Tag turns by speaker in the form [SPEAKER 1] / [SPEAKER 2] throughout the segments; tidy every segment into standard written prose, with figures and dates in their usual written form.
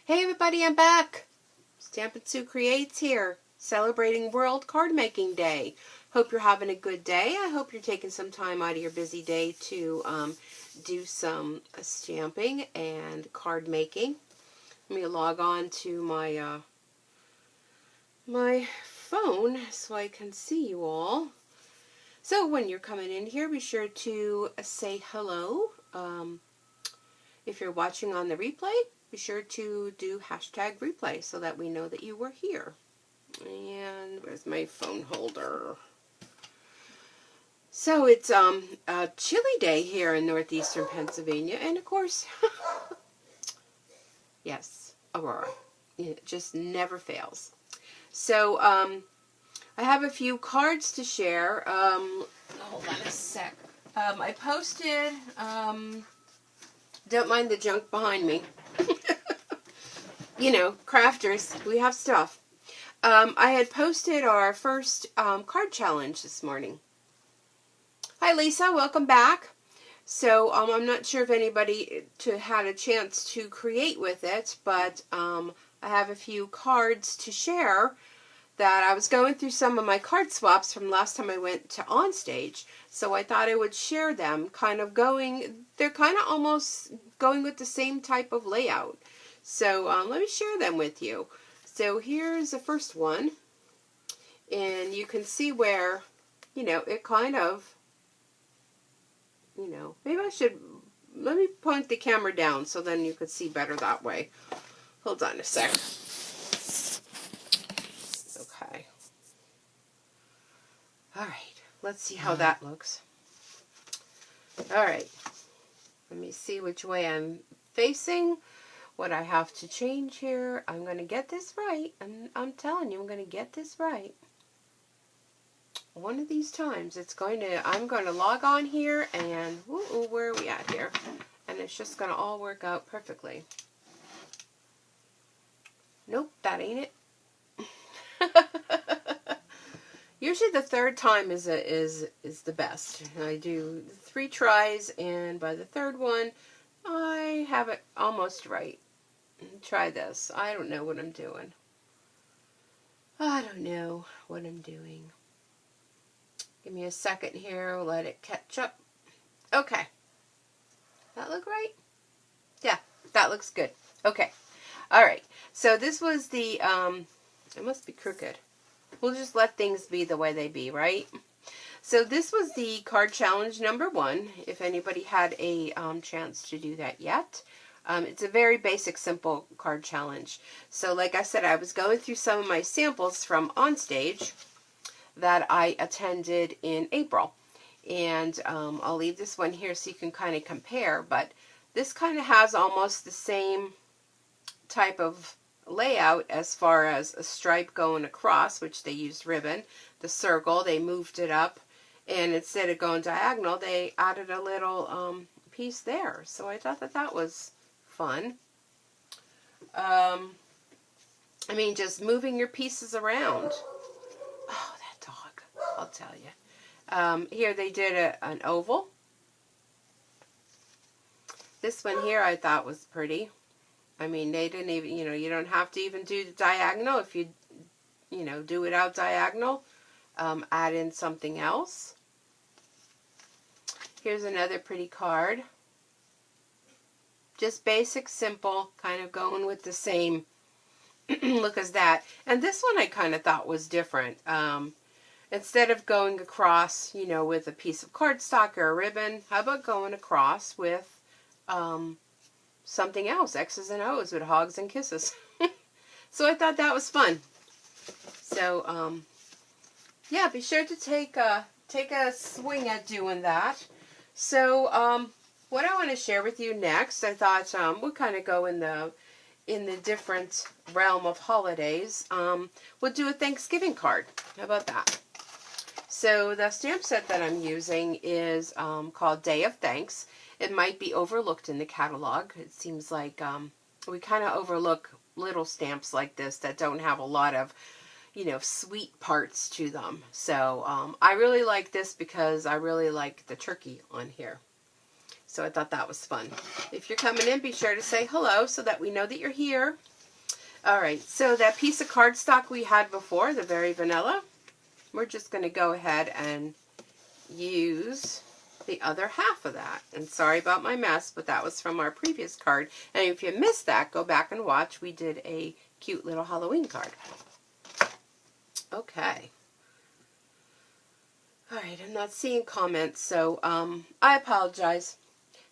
[SPEAKER 1] Hey everybody, I'm back. Stampin' Sue Creates here, celebrating World Card Making Day. Hope you're having a good day. I hope you're taking some time out of your busy day to do some stamping and card making. Let me log on to my my phone so I can see you all. So when you're coming in here, be sure to say hello. If you're watching on the replay, be sure to do #replay so that we know that you were here. And where's my phone holder? So it's a chilly day here in northeastern Pennsylvania, and of course, yes, Aurora. It just never fails. So I have a few cards to share. Hold on a sec. I posted. Don't mind the junk behind me. You know, crafters, we have stuff. I had posted our first card challenge this morning. Hi Lisa, welcome back. So I'm not sure if anybody had a chance to create with it, but I have a few cards to share that I was going through some of my card swaps from last time I went to Onstage, so I thought I would share them, they're kind of almost going with the same type of layout. So let me share them with you. So here's the first one, and you can see where, you know, it kind of, you know, maybe I should, let me point the camera down so then you could see better that way. Hold on a sec. Okay. All right, let's see how that looks. All right, let me see which way I'm facing, what I have to change here. I'm going to get this right, and I'm telling you, I'm going to get this right. One of these times, I'm going to log on here, and where are we at here? And it's just going to all work out perfectly. Nope, that ain't it. Usually the third time is the best. I do 3 tries, and by the third one, I have it almost right. Try this. I don't know what I'm doing. I don't know what I'm doing. Give me a second here. We'll let it catch up. Okay. That look right? Yeah, that looks good. Okay. All right. So this was the, it must be crooked. We'll just let things be the way they be, right? So this was the card challenge number 1, if anybody had a chance to do that yet. It's a very basic, simple card challenge. So like I said, I was going through some of my samples from Onstage that I attended in April. And I'll leave this one here so you can kind of compare. But this kind of has almost the same type of layout as far as a stripe going across, which they used ribbon. The circle, they moved it up, and instead of going diagonal, they added a little piece there. So I thought that was fun. I mean, just moving your pieces around. Oh, that dog, I'll tell you. Here they did an oval. This one here I thought was pretty. I mean, they didn't even, you know, you don't have to even do the diagonal. If you know, do it out diagonal, add in something else. Here's another pretty card. Just basic, simple, kind of going with the same look as that. And this one I kind of thought was different. Instead of going across, you know, with a piece of cardstock or a ribbon, how about going across with something else, X's and O's with hogs and kisses. So I thought that was fun. So, yeah, be sure to take a swing at doing that. So, what I want to share with you next, I thought we'll kind of go in the different realm of holidays. We'll do a Thanksgiving card. How about that? So the stamp set that I'm using is called Day of Thanks. It might be overlooked in the catalog. It seems like we kind of overlook little stamps like this that don't have a lot of, you know, sweet parts to them. So I really like this because I really like the turkey on here. So I thought that was fun. If you're coming in, be sure to say hello so that we know that you're here. All right, so that piece of cardstock we had before, the Very Vanilla, we're just going to go ahead and use the other half of that. And sorry about my mess, but that was from our previous card. And if you missed that, go back and watch. We did a cute little Halloween card. Okay. All right, I'm not seeing comments, so I apologize.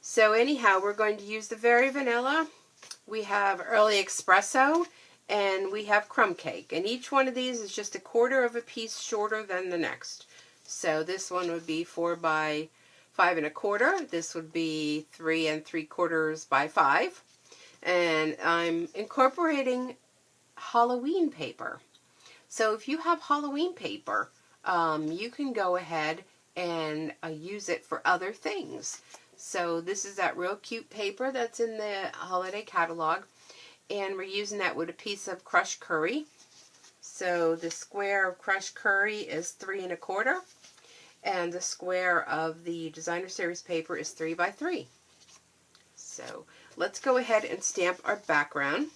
[SPEAKER 1] So anyhow, we're going to use the Very Vanilla. We have Early Espresso, and we have Crumb Cake. And each one of these is just 1/4 of a piece shorter than the next. So this one would be 4 by 5 1/4. This would be 3 3/4 by 5. And I'm incorporating Halloween paper. So if you have Halloween paper, you can go ahead and use it for other things. So this is that real cute paper that's in the holiday catalog. And we're using that with a piece of crushed curry. So the square of crushed curry is 3 1/4. And the square of the Designer Series paper is 3 by 3. So let's go ahead and stamp our background.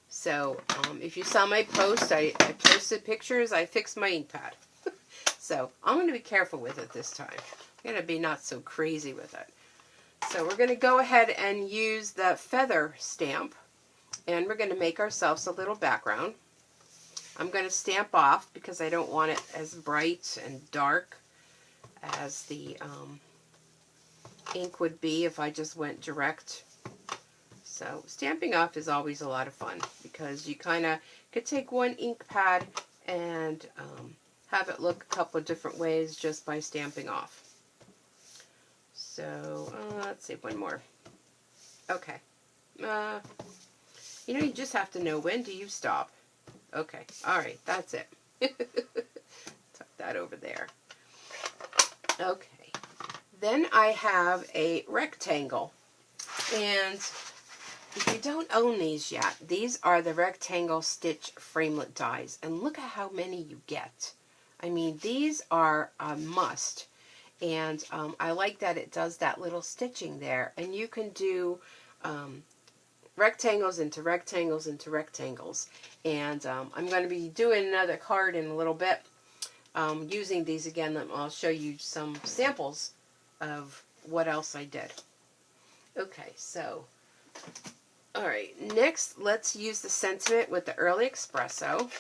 [SPEAKER 1] So if you saw my post, I posted pictures. I fixed my ink pad. So I'm going to be careful with it this time. I'm going to be not so crazy with it. So we're going to go ahead and use the feather stamp. And we're going to make ourselves a little background. I'm going to stamp off because I don't want it as bright and dark as the ink would be if I just went direct. So stamping off is always a lot of fun because you kind of could take one ink pad and have it look a couple of different ways just by stamping off. So let's see, one more. Okay. You know, you just have to know, when do you stop? Okay, all right, that's it. Tuck that over there. Okay, then I have a rectangle. And if you don't own these yet, these are the rectangle stitch framelit dies. And look at how many you get. I mean, these are a must. And I like that it does that little stitching there. And you can do rectangles into rectangles into rectangles. And I'm going to be doing another card in a little bit using these again. I'll show you some samples of what else I did. Okay, so, alright, next let's use the sentiment with the Early Espresso.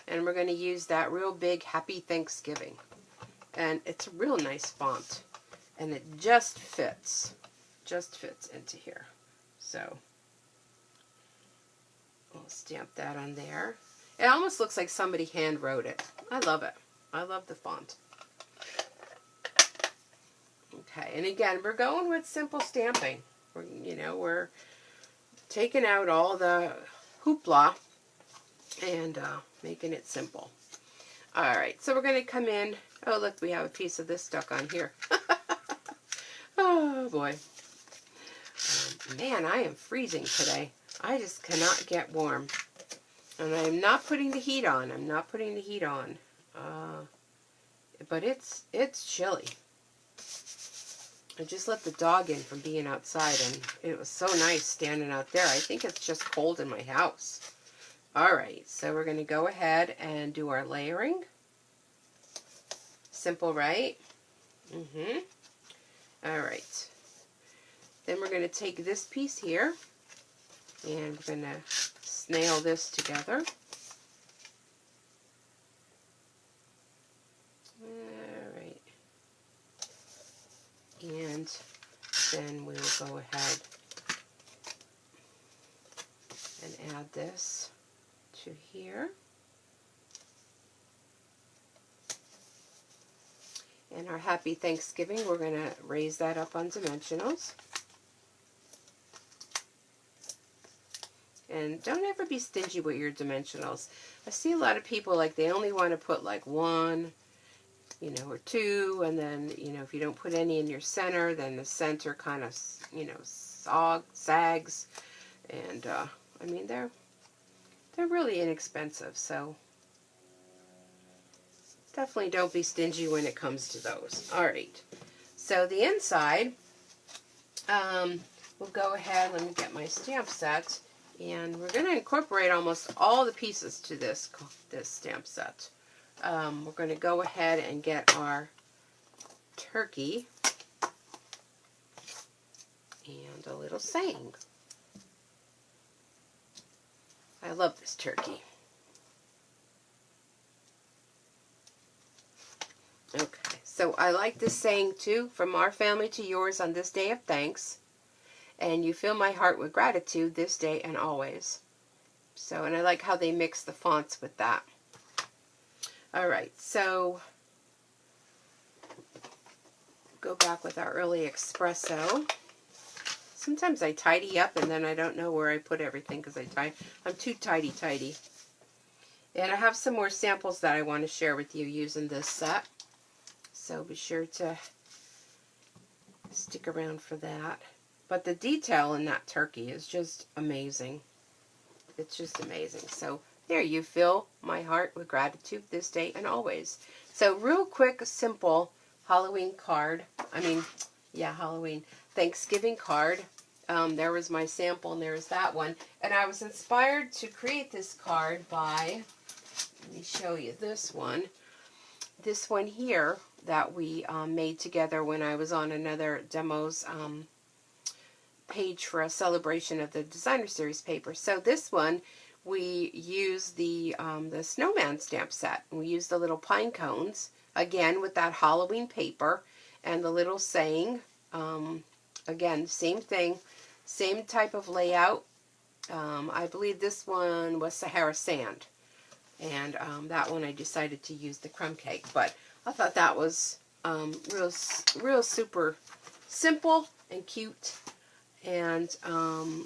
[SPEAKER 1] And we're going to use that real big Happy Thanksgiving. And it's a real nice font. And it just fits into here. So, I'll stamp that on there. It almost looks like somebody hand wrote it. I love it. I love the font. Okay, and again, we're going with simple stamping. We're taking out all the hoopla and making it simple. All right, so we're going to come in. Oh, look, we have a piece of this stuck on here. Oh, boy. Man, I am freezing today. I just cannot get warm. And I'm not putting the heat on. I'm not putting the heat on. But it's chilly. I just let the dog in from being outside, and it was so nice standing out there. I think it's just cold in my house. Alright, so we're going to go ahead and do our layering. Simple, right? Alright. Then we're going to take this piece here, and we're going to snail this together. Alright. And then we'll go ahead and add this to here. And our Happy Thanksgiving, we're going to raise that up on dimensionals. And don't ever be stingy with your dimensionals. I see a lot of people, like, they only want to put like 1, or 2, and then, if you don't put any in your center, then the center kind of, sags. And, I mean, they're really inexpensive, so definitely don't be stingy when it comes to those. Alright, so the inside, we'll go ahead, let me get my stamp set, And we're going to incorporate almost all the pieces to this stamp set. We're going to go ahead and get our turkey and a little saying. I love this turkey. Okay, so I like this saying too, from our family to yours on this day of thanks. And you fill my heart with gratitude this day and always. So, and I like how they mix the fonts with that. All right, so go back with our early espresso. Sometimes I tidy up and then I don't know where I put everything because I'm too tidy. And I have some more samples that I want to share with you using this set. So be sure to stick around for that. But the detail in that turkey is just amazing. It's just amazing. So there, you fill my heart with gratitude this day and always. So real quick, simple Halloween card. Halloween Thanksgiving card. There was my sample and there's that one. And I was inspired to create this card by, let me show you this one. This one here that we made together when I was on another demos page for a celebration of the Designer Series paper. So this one, we use the snowman stamp set. We use the little pine cones, again with that Halloween paper, and the little saying. Again, same thing, same type of layout. I believe this one was Sahara Sand. And that one I decided to use the crumb cake. But I thought that was real super simple and cute. And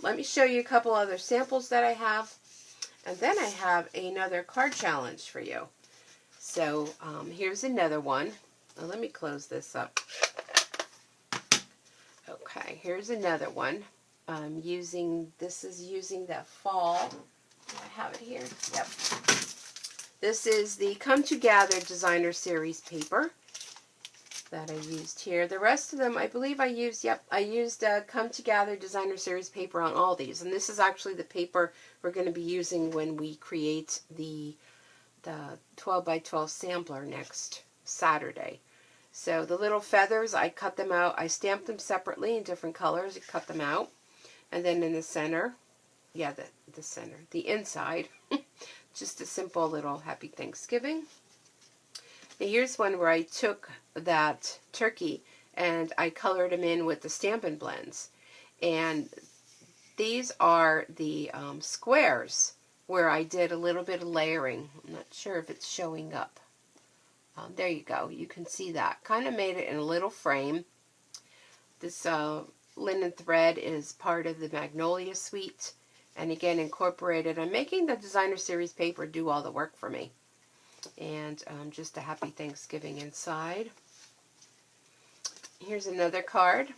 [SPEAKER 1] let me show you a couple other samples that I have. And then I have another card challenge for you. So here's another one. Now, let me close this up. Okay, here's another one. This is using that fall. I have it here. Yep. This is the Come to Gather Designer Series paper that I used here. The rest of them, I believe I used Come to Gather Designer Series paper on all these. And this is actually the paper we're going to be using when we create the 12 by 12 sampler next Saturday. So the little feathers, I cut them out. I stamped them separately in different colors. I cut them out. And then in the center, the center, the inside, just a simple little Happy Thanksgiving. Now here's one where I took that turkey and I colored them in with the Stampin' Blends. And these are the squares where I did a little bit of layering. I'm not sure if it's showing up. There you go. You can see that. Kind of made it in a little frame. This linen thread is part of the Magnolia Suite. And again, incorporated. I'm making the Designer Series paper do all the work for me. And just a Happy Thanksgiving inside. Here's another card.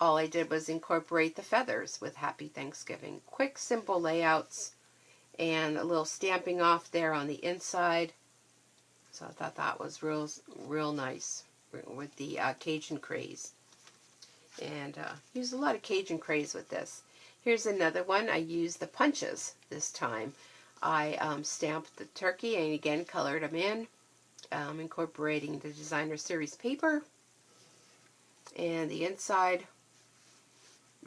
[SPEAKER 1] All I did was incorporate the feathers with Happy Thanksgiving. Quick, simple layouts. And a little stamping off there on the inside. So I thought that was real nice with the Cajun Craze. And used a lot of Cajun Craze with this. Here's another one. I used the punches this time. I stamped the turkey and again colored them in, incorporating the Designer Series paper. And the inside,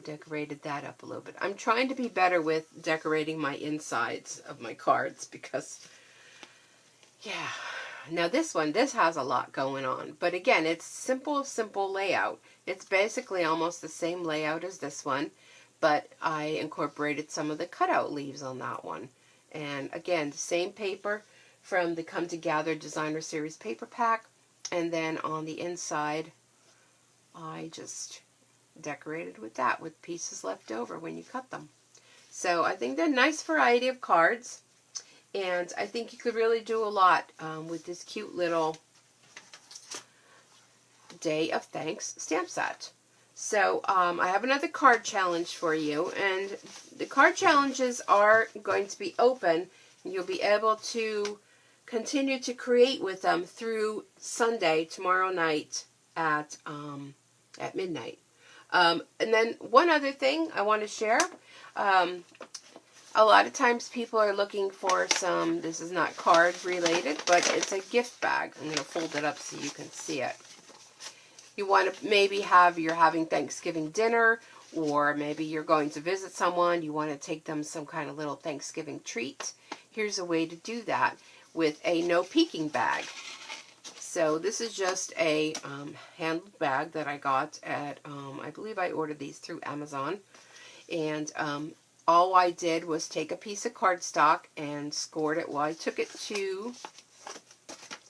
[SPEAKER 1] decorated that up a little bit. I'm trying to be better with decorating my insides of my cards because, yeah. Now this has a lot going on. But again, it's simple layout. It's basically almost the same layout as this one. But I incorporated some of the cutout leaves on that one. And again, the same paper from the Come to Gather Designer Series paper pack. And then on the inside, I just decorated with that, with pieces left over when you cut them. So I think they're a nice variety of cards. And I think you could really do a lot with this cute little Day of Thanks stamp set. So I have another card challenge for you. And the card challenges are going to be open. You'll be able to continue to create with them through Sunday, tomorrow night at midnight. And then one other thing I want to share. a lot of times people are looking for some, this is not card related, but it's a gift bag. I'm going to fold it up so you can see it. You want to maybe you're having Thanksgiving dinner, or maybe you're going to visit someone. You want to take them some kind of little Thanksgiving treat. Here's a way to do that with a no peeking bag. So this is just a handled bag that I got at, I believe I ordered these through Amazon. And all I did was take a piece of cardstock and scored it. Well, I took it to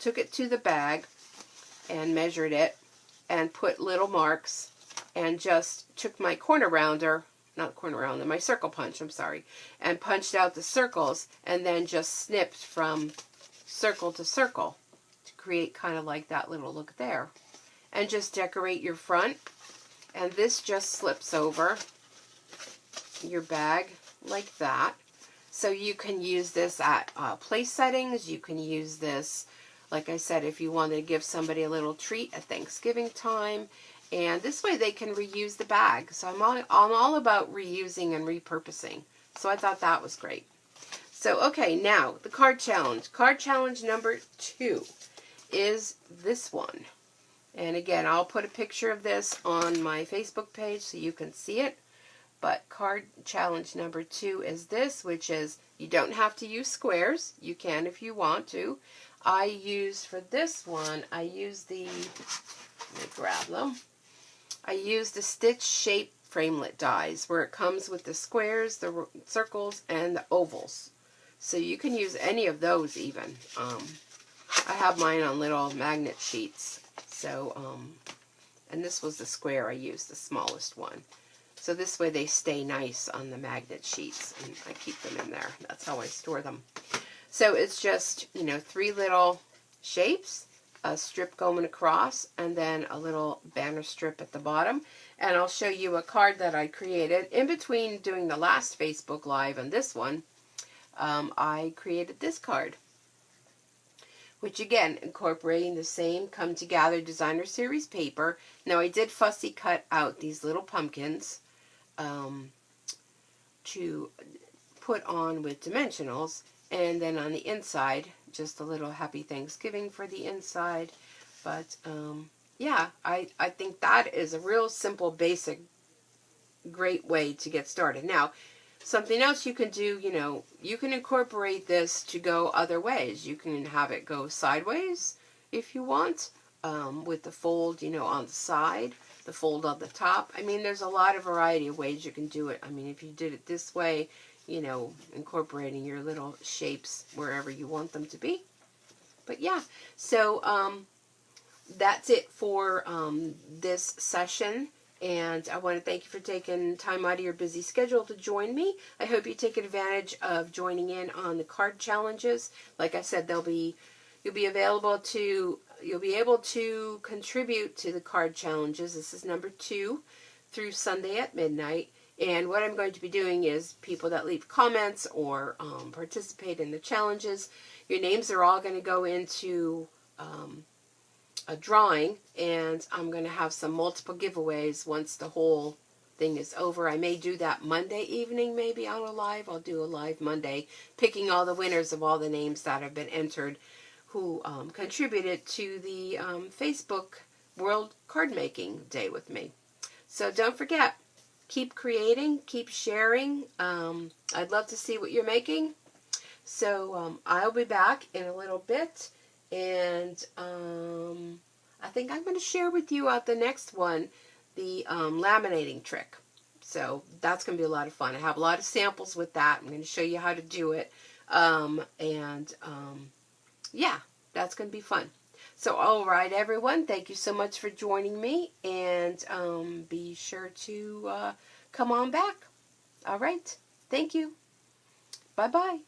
[SPEAKER 1] the bag and measured it and put little marks and just took my my circle punch, and punched out the circles and then just snipped from circle to circle to create kind of like that little look there. And just decorate your front. And this just slips over your bag like that. So you can use this at place settings. You can use this, like I said, if you wanted to give somebody a little treat at Thanksgiving time. And this way they can reuse the bag. So I'm all about reusing and repurposing. So I thought that was great. So, okay, now the card challenge. Card challenge number 2 is this one. And again, I'll put a picture of this on my Facebook page so you can see it. But card challenge number 2 is this, which is you don't have to use squares. You can if you want to. For this one, let me grab them. I use the Stitch Shape Framelit dies, where it comes with the squares, the circles, and the ovals. So you can use any of those even. I have mine on little magnet sheets. So, and this was the square I used, the smallest one. So this way they stay nice on the magnet sheets, and I keep them in there. That's how I store them. So it's just, 3 little shapes, a strip going across, and then a little banner strip at the bottom. And I'll show you a card that I created. In between doing the last Facebook Live and this one, I created this card. Which again, incorporating the same Come Together Designer Series paper. Now I did fussy cut out these little pumpkins to put on with dimensionals. And then on the inside, just a little Happy Thanksgiving for the inside. But, yeah, I think that is a real simple, basic, great way to get started. Now, something else you can do, you can incorporate this to go other ways. You can have it go sideways if you want, with the fold, on the side, the fold on the top. I mean, there's a lot of variety of ways you can do it. I mean, if you did it this way, incorporating your little shapes wherever you want them to be. But yeah, so that's it for this session. And I want to thank you for taking time out of your busy schedule to join me. I hope you take advantage of joining in on the card challenges. Like I said, you'll be able to contribute to the card challenges. This is number 2 through Sunday at midnight. And what I'm going to be doing is people that leave comments or participate in the challenges, your names are all going to go into a drawing, and I'm going to have some multiple giveaways once the whole thing is over. I may do that Monday evening, maybe on a live. I'll do a live Monday, picking all the winners of all the names that have been entered who contributed to the Facebook World Card Making Day with me. So don't forget, keep creating, keep sharing. I'd love to see what you're making. So I'll be back in a little bit. And I think I'm going to share with you the next one, the laminating trick. So that's going to be a lot of fun. I have a lot of samples with that. I'm going to show you how to do it. Yeah, that's going to be fun. So, all right, everyone, thank you so much for joining me. And be sure to come on back. All right. Thank you. Bye-bye.